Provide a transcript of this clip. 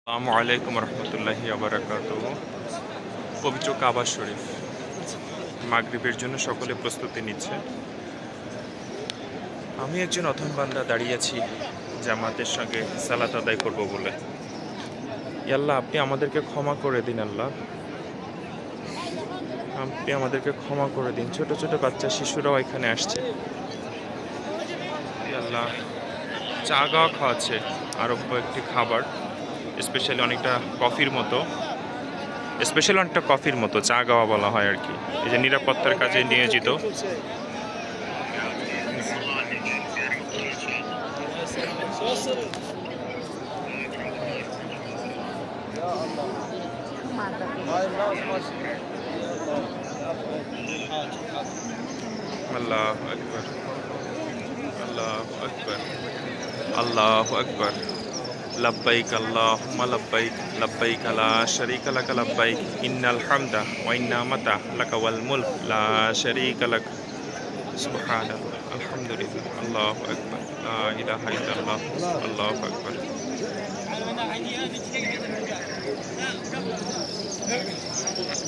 আসসালামু আলাইকুম রহমতুল্লাহি আবারাকাতুহু। পবিত্র কাবা শরীফ মাগরিবের জন্য সকলে প্রস্তুতি নিচ্ছে। আমি একজন অথম বান্দা দাঁড়িয়ে আছি জামাতের সঙ্গে সালাত আদায় করব বলে। আল্লাহ, আপনি আমাদেরকে ক্ষমা করে দিন। আল্লাহ, আপনি আমাদেরকে ক্ষমা করে দিন। ছোট ছোট বাচ্চা শিশুরাও এখানে আসছে। আল্লাহ, চা গাওয়া খাওয়াচ্ছে আরব্য একটি খাবার, স্পেশালি অনেকটা কফির মতো চা গাওয়া বলা হয় আর কি। এই যে নিরাপত্তার কাজে নিয়োজিত। আল্লাহু আকবার, আল্লাহু আকবার, আল্লাহু আকবার। লব্বাইক আল্লাহুম্মা লব্বাইক, লব্বাইক লা শারীকা লাক লব্বাইক, ইন্নাল হামদা ওয়া নি'মাতা লাকা ওয়াল মুলক লা শারীকা লাক। সুবহানাল্লাহ, আলহামদুলিল্লাহ, আল্লাহু আকবার, লা ইলাহা ইল্লাল্লাহ, আল্লাহু আকবার।